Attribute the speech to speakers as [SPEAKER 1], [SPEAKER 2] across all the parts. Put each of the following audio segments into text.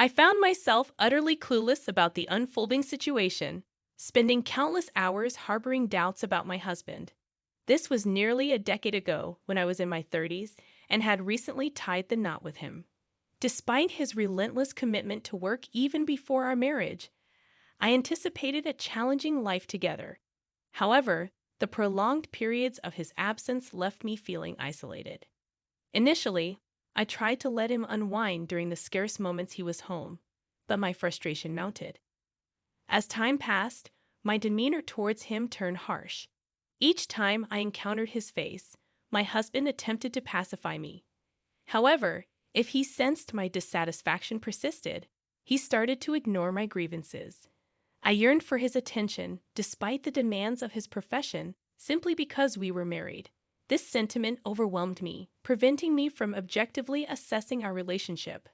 [SPEAKER 1] I found myself utterly clueless about the unfolding situation, spending countless hours harboring doubts about my husband. This was nearly a decade ago when I was in my 30s and had recently tied the knot with him. Despite his relentless commitment to work even before our marriage, I anticipated a challenging life together. However, the prolonged periods of his absence left me feeling isolated. Initially, I tried to let him unwind during the scarce moments he was home, but my frustration mounted. As time passed, my demeanor towards him turned harsh. Each time I encountered his face, my husband attempted to pacify me. However, if he sensed my dissatisfaction persisted, he started to ignore my grievances. I yearned for his attention, despite the demands of his profession, simply because we were married. This sentiment overwhelmed me, preventing me from objectively assessing our relationship.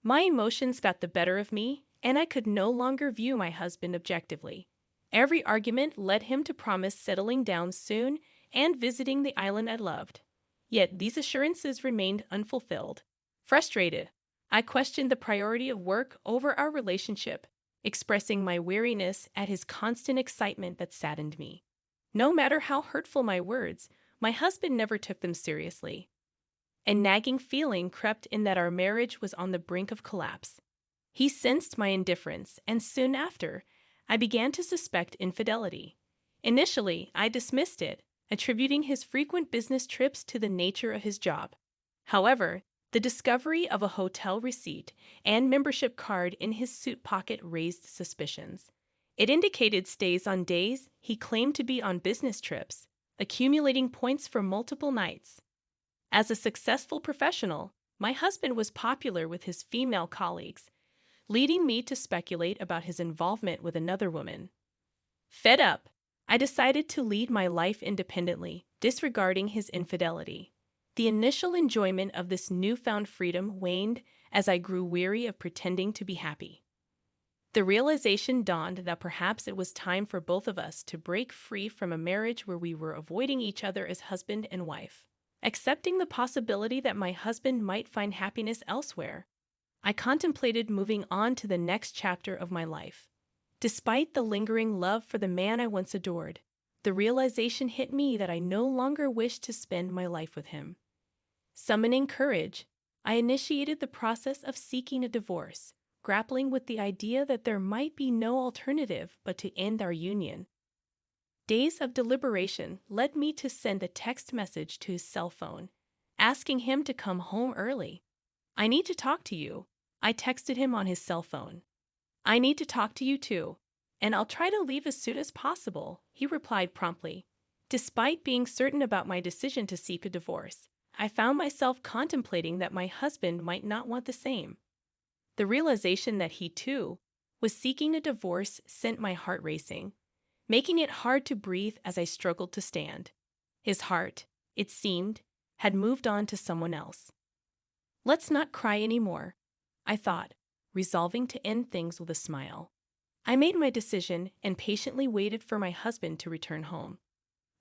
[SPEAKER 1] My emotions got the better of me, and I could no longer view my husband objectively. Every argument led him to promise settling down soon and visiting the island I loved. Yet these assurances remained unfulfilled. Frustrated, I questioned the priority of work over our relationship, expressing my weariness at his constant excitement that saddened me. No matter how hurtful my words, my husband never took them seriously. A nagging feeling crept in that our marriage was on the brink of collapse. He sensed my indifference, and soon after, I began to suspect infidelity. Initially, I dismissed it, attributing his frequent business trips to the nature of his job. However, the discovery of a hotel receipt and membership card in his suit pocket raised suspicions. It indicated stays on days he claimed to be on business trips, accumulating points for multiple nights. As a successful professional, my husband was popular with his female colleagues, leading me to speculate about his involvement with another woman. Fed up, I decided to lead my life independently, disregarding his infidelity. The initial enjoyment of this newfound freedom waned as I grew weary of pretending to be happy. The realization dawned that perhaps it was time for both of us to break free from a marriage where we were avoiding each other as husband and wife. Accepting the possibility that my husband might find happiness elsewhere, I contemplated moving on to the next chapter of my life. Despite the lingering love for the man I once adored, the realization hit me that I no longer wished to spend my life with him. Summoning courage, I initiated the process of seeking a divorce, grappling with the idea that there might be no alternative but to end our union. Days of deliberation led me to send a text message to his cell phone, asking him to come home early. "I need to talk to you," I texted him on his cell phone. "I need to talk to you too, and I'll try to leave as soon as possible," he replied promptly. Despite being certain about my decision to seek a divorce, I found myself contemplating that my husband might not want the same. The realization that he, too, was seeking a divorce sent my heart racing, making it hard to breathe as I struggled to stand. His heart, it seemed, had moved on to someone else. "Let's not cry anymore," I thought, resolving to end things with a smile. I made my decision and patiently waited for my husband to return home.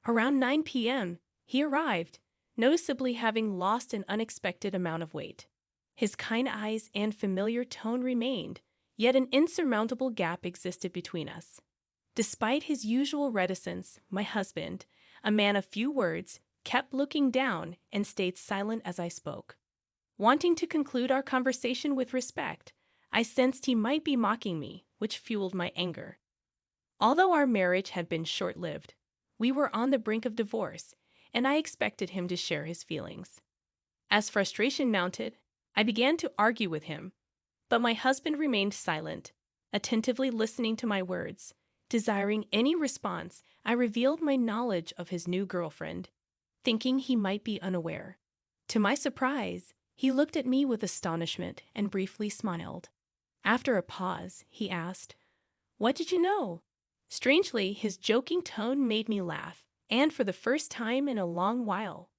[SPEAKER 1] Around 9 p.m., he arrived, noticeably having lost an unexpected amount of weight. His kind eyes and familiar tone remained, yet an insurmountable gap existed between us. Despite his usual reticence, my husband, a man of few words, kept looking down and stayed silent as I spoke. Wanting to conclude our conversation with respect, I sensed he might be mocking me, which fueled my anger. Although our marriage had been short-lived, we were on the brink of divorce, and I expected him to share his feelings. As frustration mounted, I began to argue with him, but my husband remained silent, attentively listening to my words. Desiring any response, I revealed my knowledge of his new girlfriend, thinking he might be unaware. To my surprise, he looked at me with astonishment and briefly smiled. After a pause, he asked, "What did you know?" Strangely, his joking tone made me laugh, and for the first time in a long while,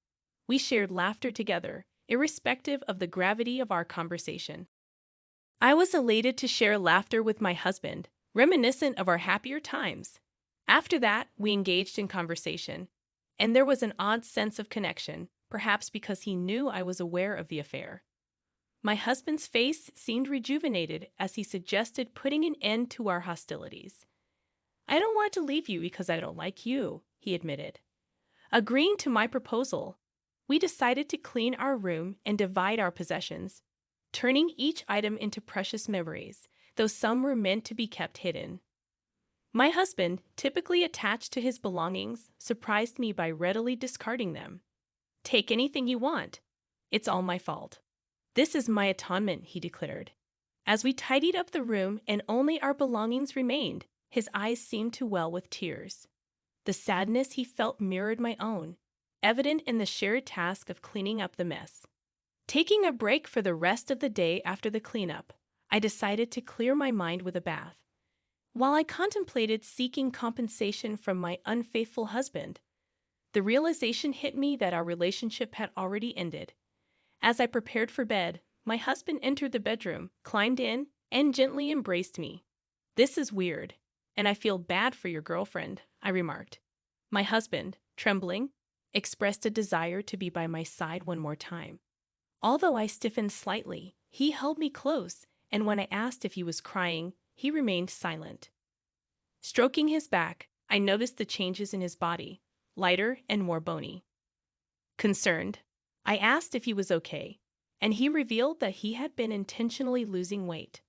[SPEAKER 1] we shared laughter together, irrespective of the gravity of our conversation. I was elated to share laughter with my husband, reminiscent of our happier times. After that, we engaged in conversation, and there was an odd sense of connection, perhaps because he knew I was aware of the affair. My husband's face seemed rejuvenated as he suggested putting an end to our hostilities. I don't want to leave you because I don't like you, he admitted. Agreeing to my proposal, we decided to clean our room and divide our possessions, turning each item into precious memories, though some were meant to be kept hidden. My husband, typically attached to his belongings, surprised me by readily discarding them. Take anything you want. It's all my fault. This is my atonement, he declared. As we tidied up the room and only our belongings remained, his eyes seemed to well with tears. The sadness he felt mirrored my own, evident in the shared task of cleaning up the mess. Taking a break for the rest of the day after the cleanup, I decided to clear my mind with a bath. While I contemplated seeking compensation from my unfaithful husband, the realization hit me that our relationship had already ended. As I prepared for bed, my husband entered the bedroom, climbed in, and gently embraced me. This is weird, and I feel bad for your girlfriend, I remarked. My husband, trembling, expressed a desire to be by my side one more time. Although I stiffened slightly, he held me close, and when I asked if he was crying, he remained silent. Stroking his back, I noticed the changes in his body, lighter and more bony. Concerned, I asked if he was okay, and he revealed that he had been intentionally losing weight.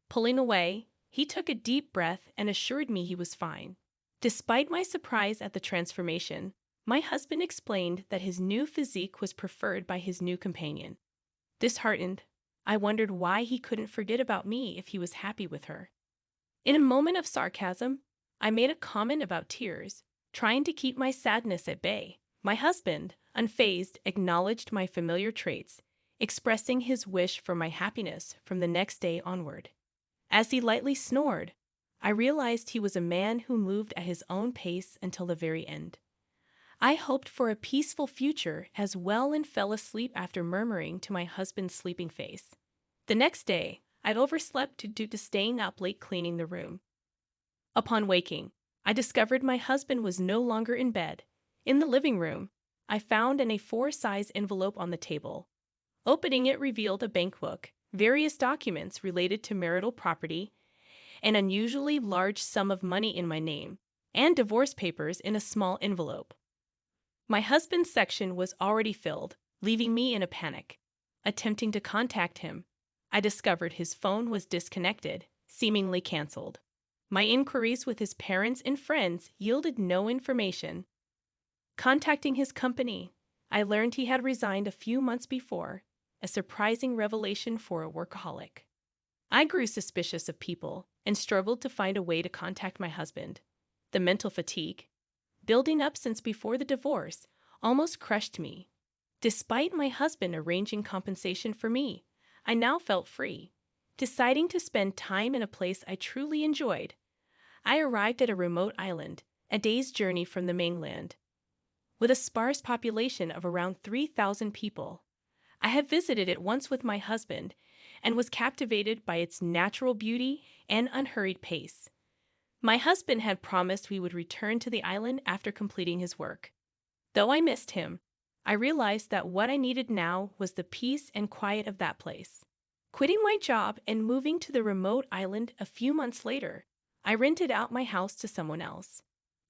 [SPEAKER 1] Pulling away, he took a deep breath and assured me he was fine. Despite my surprise at the transformation, my husband explained that his new physique was preferred by his new companion. Disheartened, I wondered why he couldn't forget about me if he was happy with her. In a moment of sarcasm, I made a comment about tears, trying to keep my sadness at bay. My husband, unfazed, acknowledged my familiar traits, expressing his wish for my happiness from the next day onward. As he lightly snored, I realized he was a man who moved at his own pace until the very end. I hoped for a peaceful future as well and fell asleep after murmuring to my husband's sleeping face. The next day, I'd overslept due to staying up late cleaning the room. Upon waking, I discovered my husband was no longer in bed. In the living room, I found an A4 size envelope on the table. Opening it revealed a bank book, various documents related to marital property, an unusually large sum of money in my name, and divorce papers in a small envelope. My husband's section was already filled, leaving me in a panic. Attempting to contact him, I discovered his phone was disconnected, seemingly canceled. My inquiries with his parents and friends yielded no information. Contacting his company, I learned he had resigned a few months before, a surprising revelation for a workaholic. I grew suspicious of people and struggled to find a way to contact my husband. The mental fatigue, building up since before the divorce, almost crushed me. Despite my husband arranging compensation for me, I now felt free. Deciding to spend time in a place I truly enjoyed, I arrived at a remote island, a day's journey from the mainland. With a sparse population of around 3,000 people, I had visited it once with my husband and was captivated by its natural beauty and unhurried pace. My husband had promised we would return to the island after completing his work. Though I missed him, I realized that what I needed now was the peace and quiet of that place. Quitting my job and moving to the remote island a few months later, I rented out my house to someone else.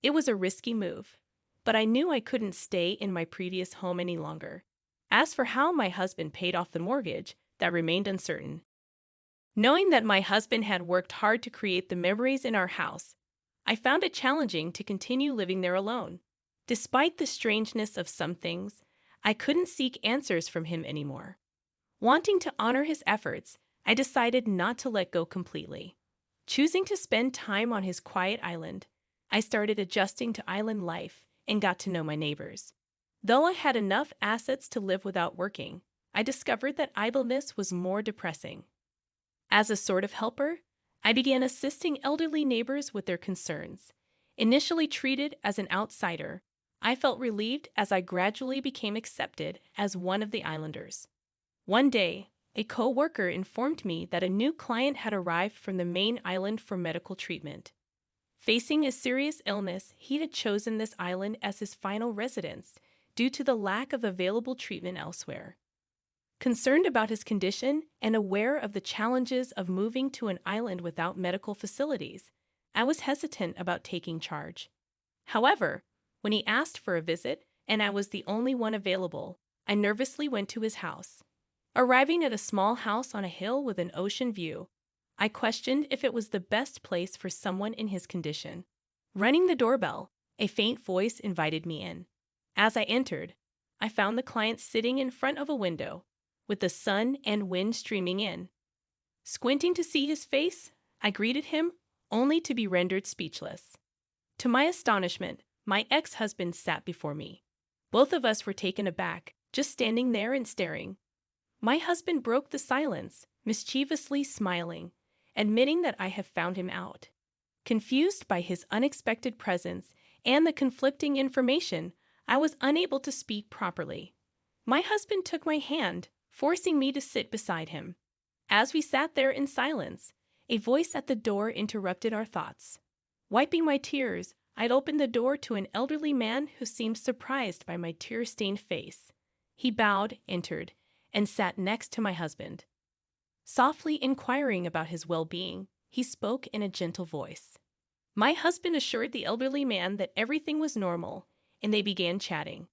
[SPEAKER 1] It was a risky move, but I knew I couldn't stay in my previous home any longer. As for how my husband paid off the mortgage, that remained uncertain. Knowing that my husband had worked hard to create the memories in our house, I found it challenging to continue living there alone. Despite the strangeness of some things, I couldn't seek answers from him anymore. Wanting to honor his efforts, I decided not to let go completely. Choosing to spend time on his quiet island, I started adjusting to island life and got to know my neighbors. Though I had enough assets to live without working, I discovered that idleness was more depressing. As a sort of helper, I began assisting elderly neighbors with their concerns. Initially treated as an outsider, I felt relieved as I gradually became accepted as one of the islanders. One day, a co-worker informed me that a new client had arrived from the main island for medical treatment. Facing a serious illness, he had chosen this island as his final residence due to the lack of available treatment elsewhere. Concerned about his condition and aware of the challenges of moving to an island without medical facilities, I was hesitant about taking charge. However, when he asked for a visit and I was the only one available, I nervously went to his house. Arriving at a small house on a hill with an ocean view, I questioned if it was the best place for someone in his condition. Running the doorbell, a faint voice invited me in. As I entered, I found the client sitting in front of a window, with the sun and wind streaming in. Squinting to see his face, I greeted him, only to be rendered speechless. To my astonishment, my ex-husband sat before me. Both of us were taken aback, just standing there and staring. My husband broke the silence, mischievously smiling, admitting that I have found him out. Confused by his unexpected presence and the conflicting information, I was unable to speak properly. My husband took my hand, forcing me to sit beside him. As we sat there in silence, a voice at the door interrupted our thoughts. Wiping my tears, I'd opened the door to an elderly man who seemed surprised by my tear-stained face. He bowed, entered, and sat next to my husband. Softly inquiring about his well-being, he spoke in a gentle voice. My husband assured the elderly man that everything was normal, and they began chatting.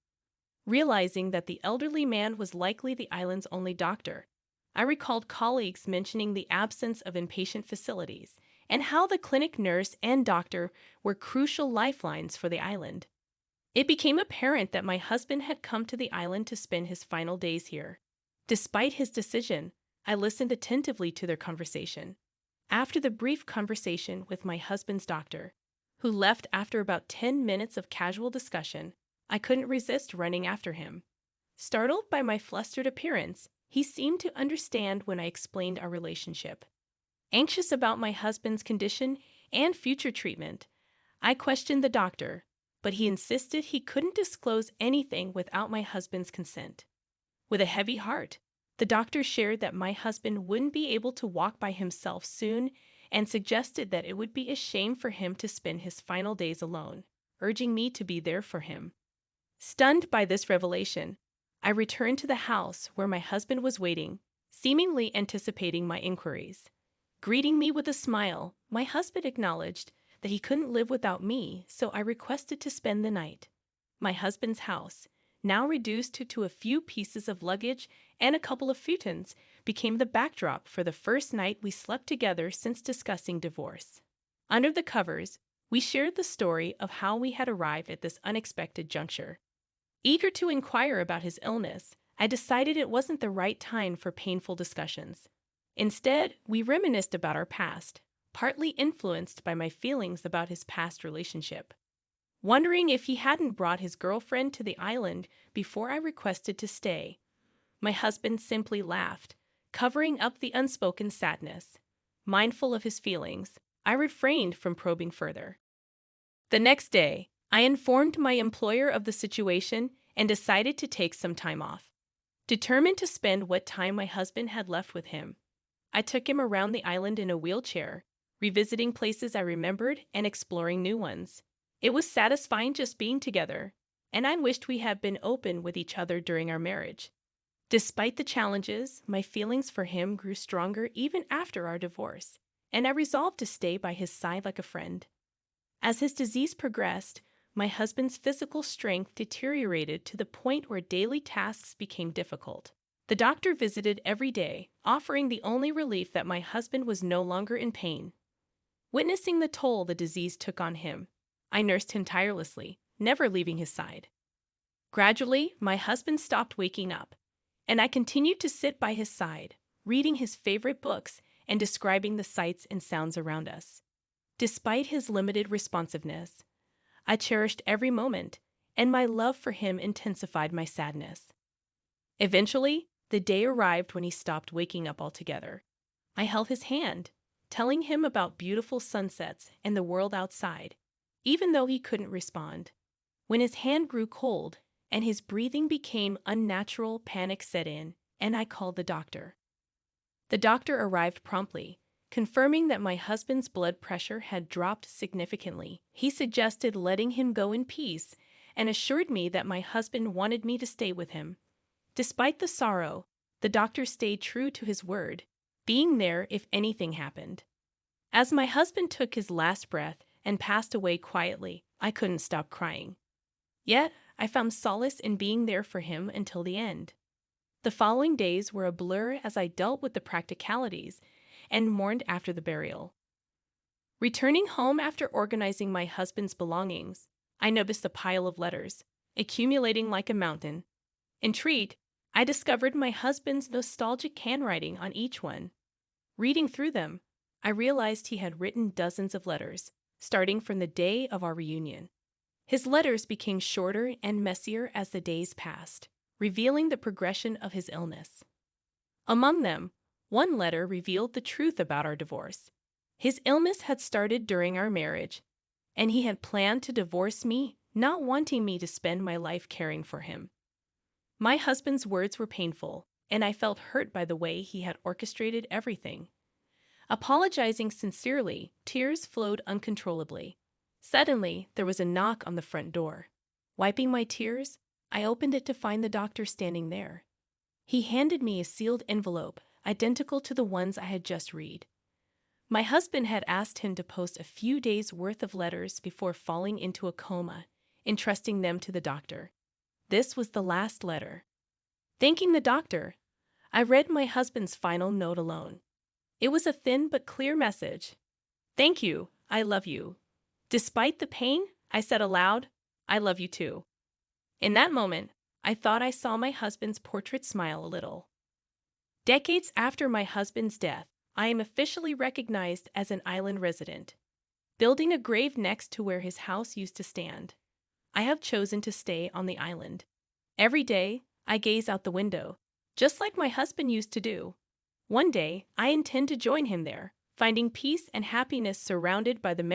[SPEAKER 1] Realizing that the elderly man was likely the island's only doctor, I recalled colleagues mentioning the absence of inpatient facilities and how the clinic nurse and doctor were crucial lifelines for the island. It became apparent that my husband had come to the island to spend his final days here. Despite his decision, I listened attentively to their conversation. After the brief conversation with my husband's doctor, who left after about 10 minutes of casual discussion, I couldn't resist running after him. Startled by my flustered appearance, he seemed to understand when I explained our relationship. Anxious about my husband's condition and future treatment, I questioned the doctor, but he insisted he couldn't disclose anything without my husband's consent. With a heavy heart, the doctor shared that my husband wouldn't be able to walk by himself soon and suggested that it would be a shame for him to spend his final days alone, urging me to be there for him. Stunned by this revelation, I returned to the house where my husband was waiting, seemingly anticipating my inquiries. Greeting me with a smile, my husband acknowledged that he couldn't live without me, so I requested to spend the night. My husband's house, now reduced to a few pieces of luggage and a couple of futons, became the backdrop for the first night we slept together since discussing divorce. Under the covers, we shared the story of how we had arrived at this unexpected juncture. Eager to inquire about his illness, I decided it wasn't the right time for painful discussions. Instead, we reminisced about our past, partly influenced by my feelings about his past relationship. Wondering if he hadn't brought his girlfriend to the island before I requested to stay, my husband simply laughed, covering up the unspoken sadness. Mindful of his feelings, I refrained from probing further. The next day, I informed my employer of the situation and decided to take some time off. Determined to spend what time my husband had left with him, I took him around the island in a wheelchair, revisiting places I remembered and exploring new ones. It was satisfying just being together, and I wished we had been open with each other during our marriage. Despite the challenges, my feelings for him grew stronger even after our divorce, and I resolved to stay by his side like a friend. As his disease progressed, my husband's physical strength deteriorated to the point where daily tasks became difficult. The doctor visited every day, offering the only relief that my husband was no longer in pain. Witnessing the toll the disease took on him, I nursed him tirelessly, never leaving his side. Gradually, my husband stopped waking up, and I continued to sit by his side, reading his favorite books and describing the sights and sounds around us. Despite his limited responsiveness, I cherished every moment, and my love for him intensified my sadness. Eventually, the day arrived when he stopped waking up altogether. I held his hand, telling him about beautiful sunsets and the world outside, even though he couldn't respond. When his hand grew cold and his breathing became unnatural, panic set in, and I called the doctor. The doctor arrived promptly, confirming that my husband's blood pressure had dropped significantly. He suggested letting him go in peace and assured me that my husband wanted me to stay with him. Despite the sorrow, the doctor stayed true to his word, being there if anything happened. As my husband took his last breath and passed away quietly, I couldn't stop crying. Yet, I found solace in being there for him until the end. The following days were a blur as I dealt with the practicalities and mourned after the burial. Returning home after organizing my husband's belongings, I noticed a pile of letters, accumulating like a mountain. Intrigued, I discovered my husband's nostalgic handwriting on each one. Reading through them, I realized he had written dozens of letters, starting from the day of our reunion. His letters became shorter and messier as the days passed, revealing the progression of his illness. Among them, one letter revealed the truth about our divorce. His illness had started during our marriage, and he had planned to divorce me, not wanting me to spend my life caring for him. My husband's words were painful, and I felt hurt by the way he had orchestrated everything. Apologizing sincerely, tears flowed uncontrollably. Suddenly, there was a knock on the front door. Wiping my tears, I opened it to find the doctor standing there. He handed me a sealed envelope, identical to the ones I had just read. My husband had asked him to post a few days' worth of letters before falling into a coma, entrusting them to the doctor. This was the last letter. Thanking the doctor, I read my husband's final note alone. It was a thin but clear message. "Thank you, I love you. Despite the pain," I said aloud, "I love you too." In that moment, I thought I saw my husband's portrait smile a little. Decades after my husband's death, I am officially recognized as an island resident, building a grave next to where his house used to stand. I have chosen to stay on the island. Every day, I gaze out the window, just like my husband used to do. One day, I intend to join him there, finding peace and happiness surrounded by the memories